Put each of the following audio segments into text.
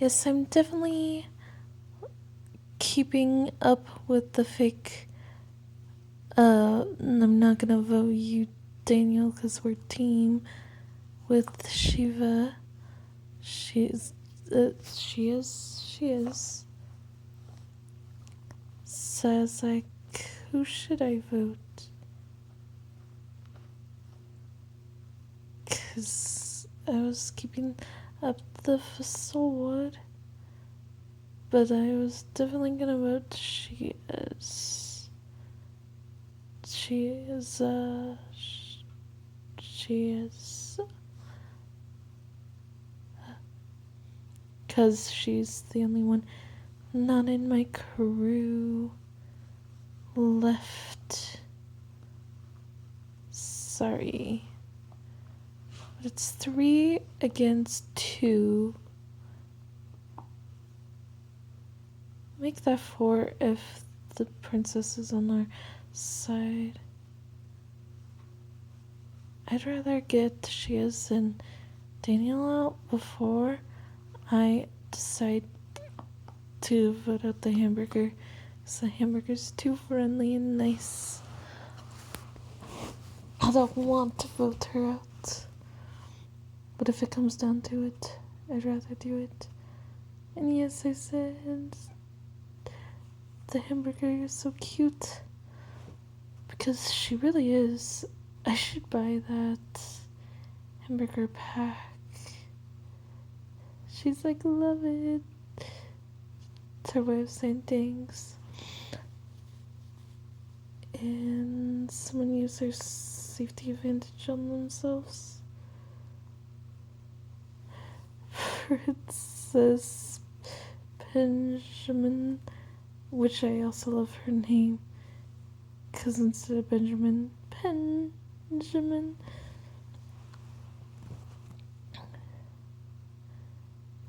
Yes, I'm definitely keeping up with the fake. I'm not gonna vote you, Daniel, because we're team with Shiva. She is. Says like, who should I vote? Cause I was keeping up the facade, but I was definitely gonna vote she is. She is. She is. Cause she's the only one not in my crew left. Sorry. But it's 3 against 2. Make that 4 if the princess is on our side. I'd rather get Shiaz and Daniel out before I decide to vote out the hamburger. Because the hamburger's too friendly and nice. I don't want to vote her out. But if it comes down to it, I'd rather do it. And yes, I said the hamburger is so cute. Because she really is. I should buy that hamburger pack. She's like, love it. It's her way of saying thanks. And someone used their safety advantage on themselves. Princess Benjamin, which I also love her name. Because instead of Benjamin,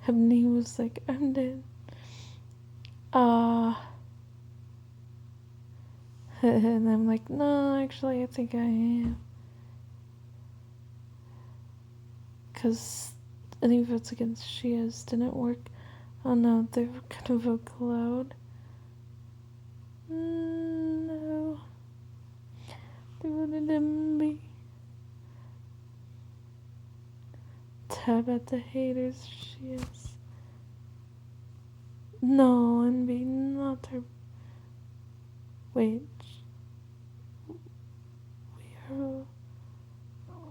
Ebony was like, I'm dead. And I'm like, no, actually, I think I am. Because any votes against Shiaz didn't work. Oh no, they were gonna vote Cloud. No. They voted Enby. Tab at the haters, Shiaz. No, Enby, not her. Wait.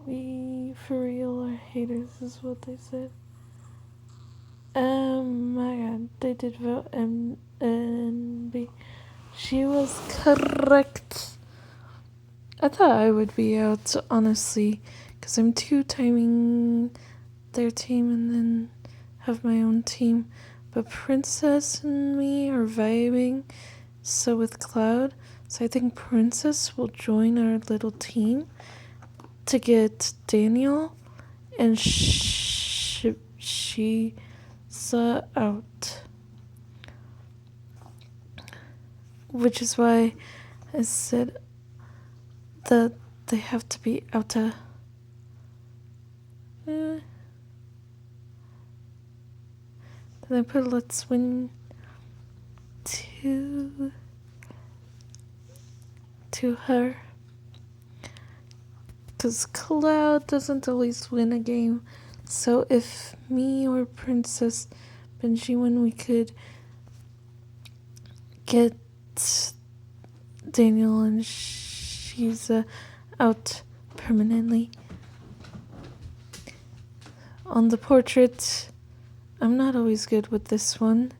We for real are haters, is what they said. My god, they did vote Enby. She was correct. I thought I would be out, honestly, because I'm 2-timing their team and then have my own team. But Princess and me are vibing, so with Cloud. So I think Princess will join our little team to get Daniel and She's out. Which is why I said that they have to be out. Then I put let's win to her. Because Cloud doesn't always win a game. So if me or Princess Benji win, we could get Daniel and she's out permanently. On the portrait, I'm not always good with this one.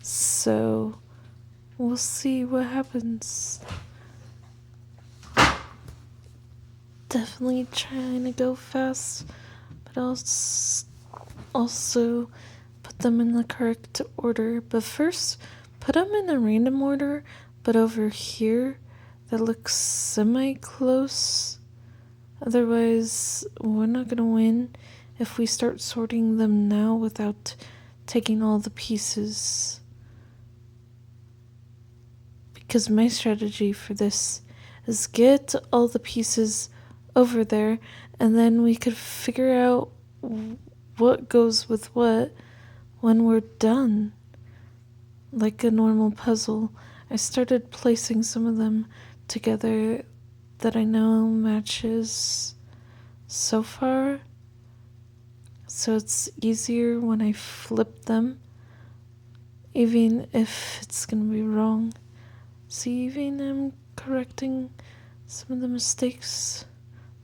So we'll see what happens. Definitely trying to go fast, but I'll also put them in the correct order. But first, put them in a random order, but over here, that looks semi-close. Otherwise, we're not gonna win if we start sorting them now without taking all the pieces. Because my strategy for this is get all the pieces over there, and then we could figure out what goes with what when we're done, like a normal puzzle, I started placing some of them together that I know matches so far, so it's easier when I flip them, even if it's gonna be wrong. See, even I'm correcting some of the mistakes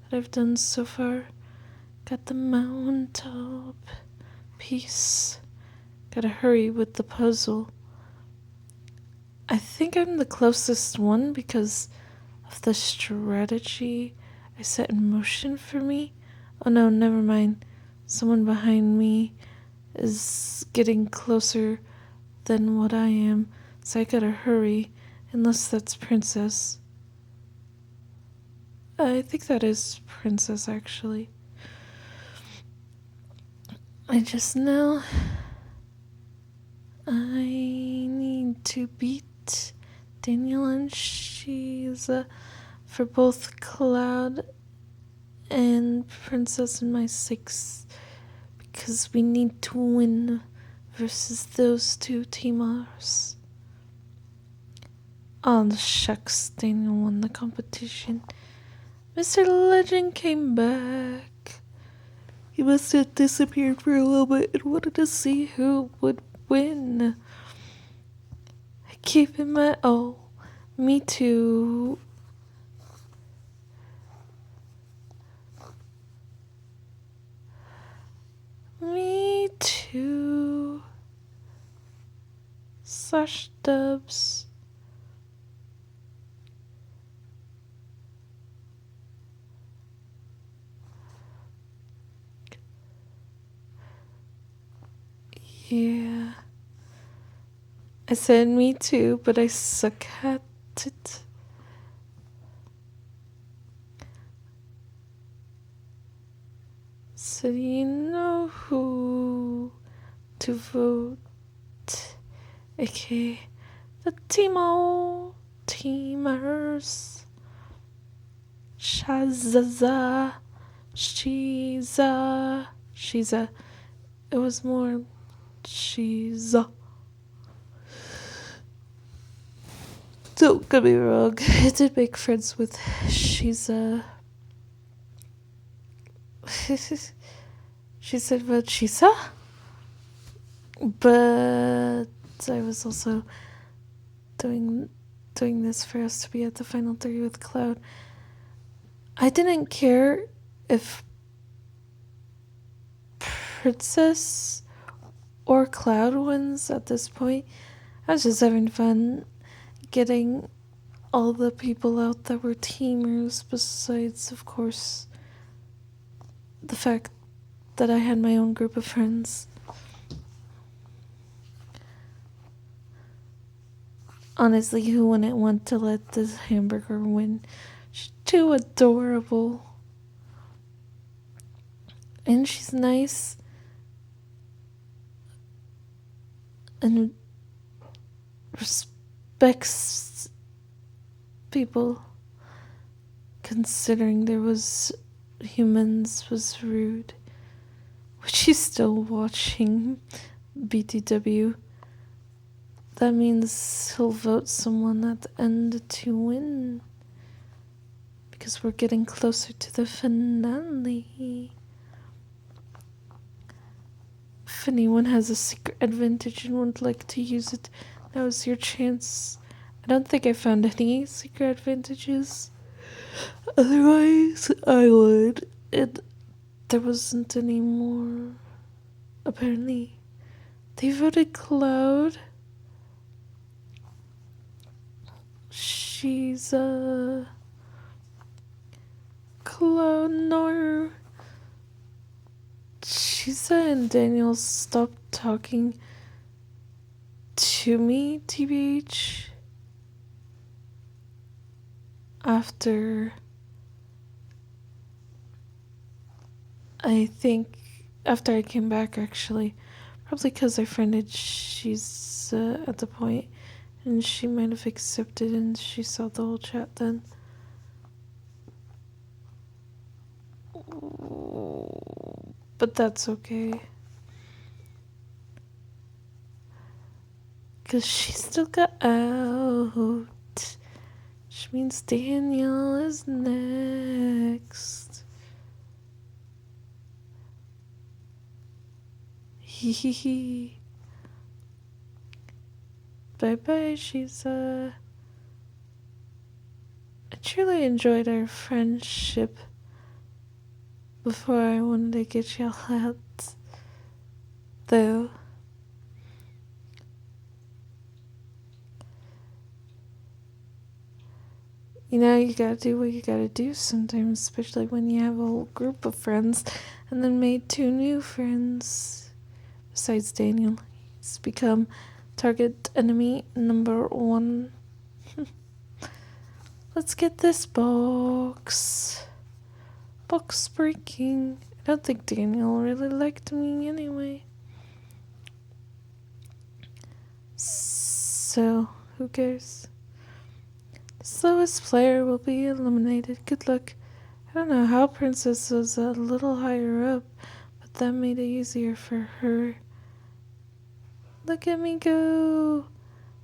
that I've done so far. Got the mountaintop piece. Gotta hurry with the puzzle. I think I'm the closest one because of the strategy I set in motion for me. Oh no, never mind. Someone behind me is getting closer than what I am, so I gotta hurry, unless that's Princess. I think that is Princess, actually. I just know I need to beat Daniel and Shiza for both Cloud and Princess in my 6, because we need to win versus those two teamers. Oh, shucks, Daniel won the competition. Mr. Legend came back. He must have disappeared for a little bit and wanted to see who would win. I gave him my all. Me too. Me too. Slash dubs. Yeah. I said me too, but I suck at it. So you know who to vote. Okay. The teamers. Shazaza. Shiza. It was more Shiza. Don't get me wrong. I did make friends with Shiza. She said about Shiza? But I was also doing this for us to be at the final 3 with Cloud. I didn't care if Princess or Cloud wins at this point. I was just having fun getting all the people out that were teamers, besides, of course, the fact that I had my own group of friends. Honestly, who wouldn't want to let this hamburger win? She's too adorable. And she's nice. And respects people. Considering there was humans was rude. But she's still watching BTW. That means he'll vote someone at the end to win. Because we're getting closer to the finale. If anyone has a secret advantage and would like to use it, now is your chance. I don't think I found any secret advantages. Otherwise, I would. There wasn't any more. Apparently, they voted Cloud. She's Cloud nor Shiza and Daniel stopped talking to me, TBH, after I came back, actually. Probably because I friended Shiza at the point, and she might have accepted and she saw the whole chat then. But that's okay. 'cause she still got out. Which means Daniel is next. Hee hee hee. Bye bye, Shiza. I truly enjoyed our friendship before I wanted to get y'all out, though. You know, you gotta do what you gotta do sometimes, especially when you have a whole group of friends and then made 2 new friends. Besides Daniel, he's become target enemy number 1. Let's get this box. Box breaking. I don't think Daniel really liked me anyway. So, who cares? The slowest player will be eliminated. Good luck. I don't know how Princess was a little higher up, but that made it easier for her. Look at me go.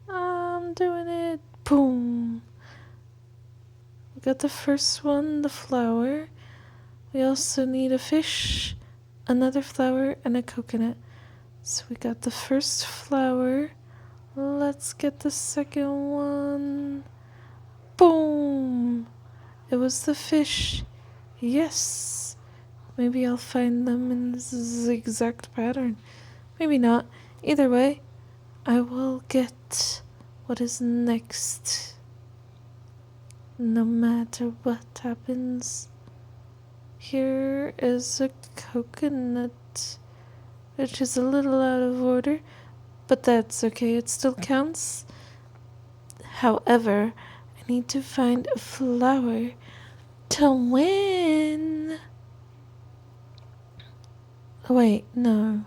I'm doing it. Boom. We got the first one, the flower. We also need a fish, another flower, and a coconut. So we got the first flower. Let's get the second one. Boom! It was the fish. Yes. Maybe I'll find them in this exact pattern. Maybe not. Either way, I will get what is next. No matter what happens. Here is a coconut, which is a little out of order, but that's okay. It still counts. However, I need to find a flower to win. Oh, wait, no.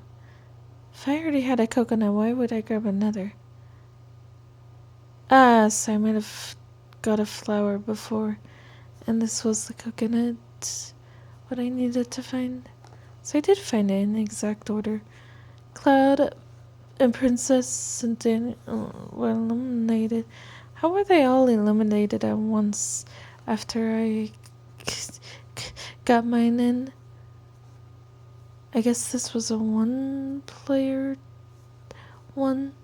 If I already had a coconut, why would I grab another? Ah, so I might have got a flower before, and this was the coconut, what I needed to find. So I did find it in exact order. Cloud and Princess and Daniel were eliminated. How were they all eliminated at once after I got mine in? I guess this was a 1-player one.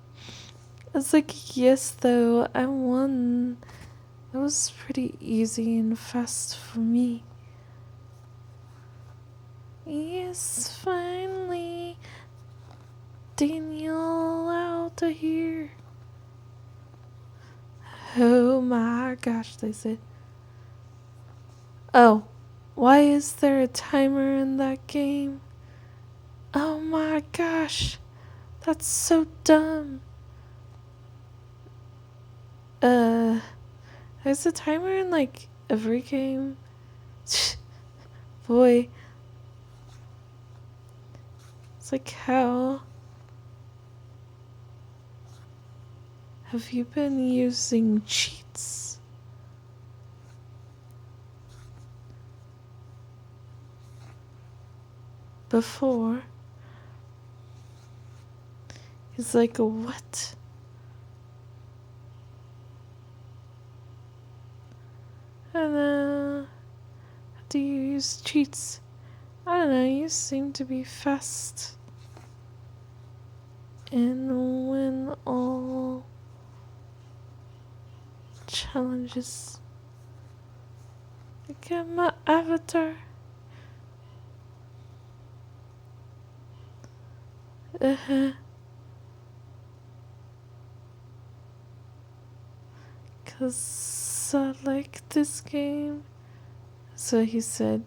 It's like, yes, though, I won. That was pretty easy and fast for me. Yes, finally. Daniel out of here. Oh my gosh, they said. Oh, why is there a timer in that game? Oh my gosh, that's so dumb. There's a timer in like every game. Boy. It's like, how have you been using cheats? Before? He's like, what? I don't know. How do you use cheats? I don't know, you seem to be fast. And win all challenges. Look at my avatar. Cause I like this game. So he said.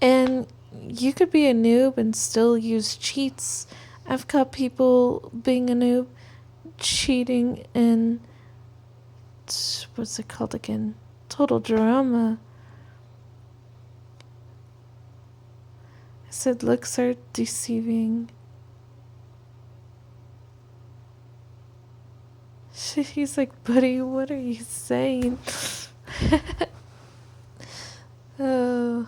And you could be a noob and still use cheats. I've caught people being a noob cheating in, what's it called again? Total Drama. I said looks are deceiving. He's like, buddy, what are you saying? Oh.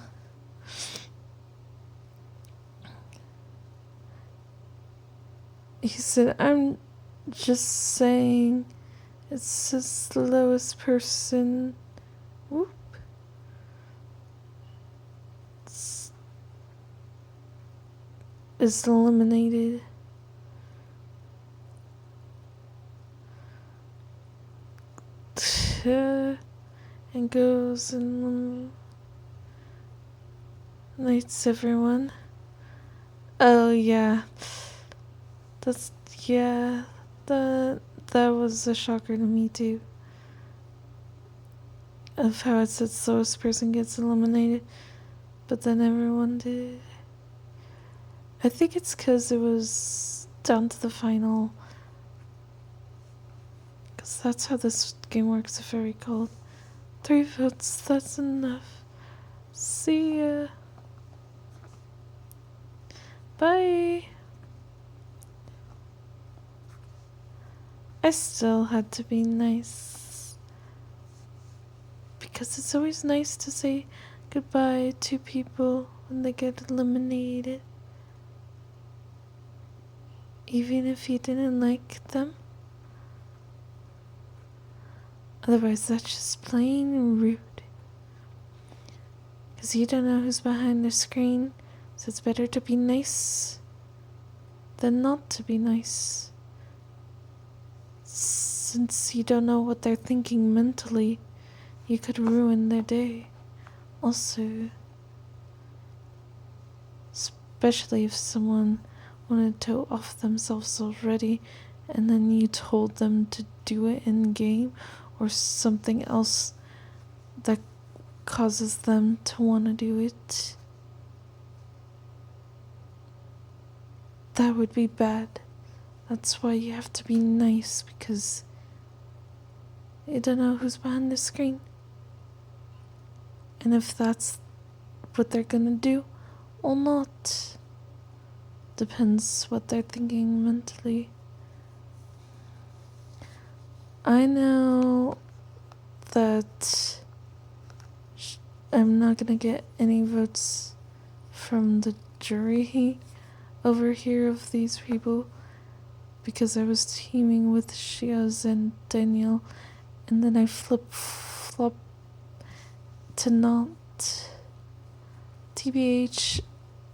He said, I'm just saying it's his lowest person. Whoop. Is eliminated. And goes and eliminates everyone. Oh yeah. That's yeah. That was a shocker to me too. Of how it said slowest person gets eliminated, but then everyone did. I think it's because it was down to the final. Because that's how this game works, if I recall. 3 votes, that's enough. See ya. Bye. I still had to be nice. Because it's always nice to say goodbye to people when they get eliminated. Even if you didn't like them. Otherwise, that's just plain rude. Because you don't know who's behind the screen, so it's better to be nice than not to be nice. Since you don't know what they're thinking mentally, you could ruin their day. Also, especially if someone wanted to off themselves already and then you told them to do it in game or something else that causes them to want to do it. That would be bad. That's why you have to be nice, because you don't know who's behind the screen. And if that's what they're gonna do or not. Depends what they're thinking mentally. I know that I'm not gonna get any votes from the jury over here of these people because I was teaming with Shiaz and Daniel, and then I flip-flop to not. TBH,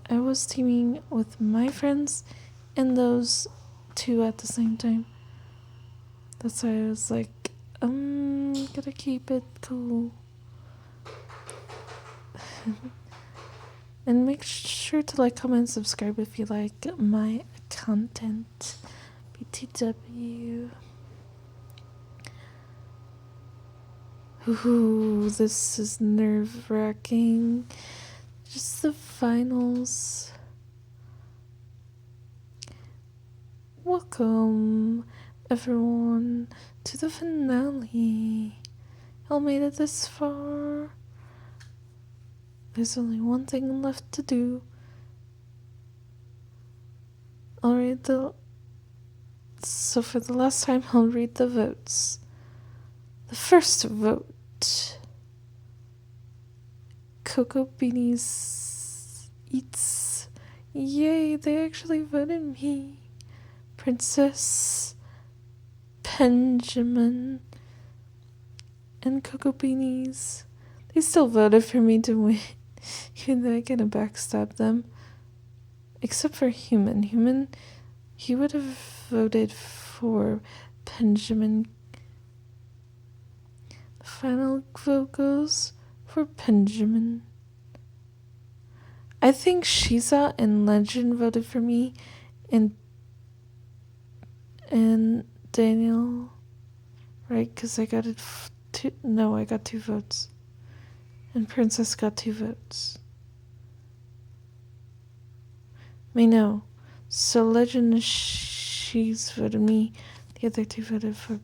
I was teaming with my friends and those two at the same time. That's why I was like, gotta keep it cool. And make sure to like, comment, and subscribe if you like my content. BTW. Ooh, this is nerve-wracking. Just the finals. Welcome, everyone, to the finale. Y'all made it this far. There's only one thing left to do. So for the last time, I'll read the votes. The first vote. Cocoa Beanies Eats. Yay, they actually voted me. Princess, Benjamin, and Cocoa Beanies. They still voted for me to win, even though I kind of backstabbed them. Except for Human. Human, he would have voted for Benjamin. The final vote goes for Benjamin. I think Shiza and Legend voted for me, and Daniel, right? Because I got it I got 2 votes. And Princess got 2 votes. No. So Legend and She's voted me. The other 2 voted for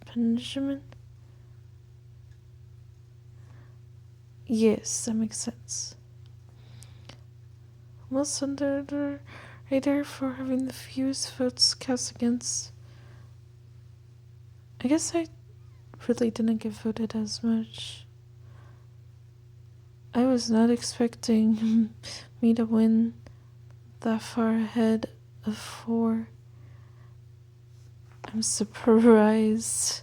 Benjamin. Yes, that makes sense. Most under radar for having the fewest votes cast against. I guess I really didn't get voted as much. I was not expecting me to win that far ahead of 4. I'm surprised.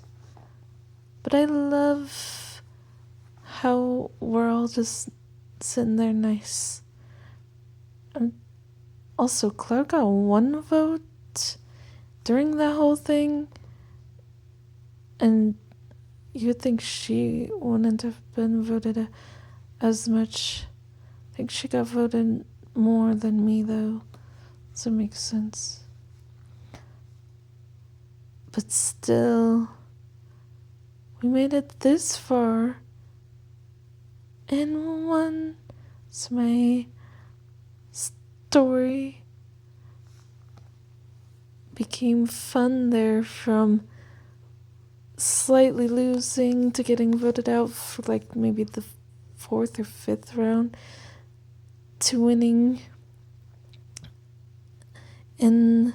But I love how we're all just sitting there nice. Also, Claire got 1 vote during the whole thing. And you'd think she wouldn't have been voted as much. I think she got voted more than me, though. So it makes sense. But still, we made it this far. And won. So my story became fun there, from slightly losing to getting voted out for like maybe the 4th or 5th round to winning in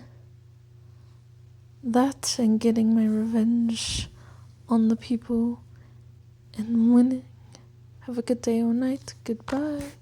that and getting my revenge on the people and winning. Have a good day or night. Goodbye.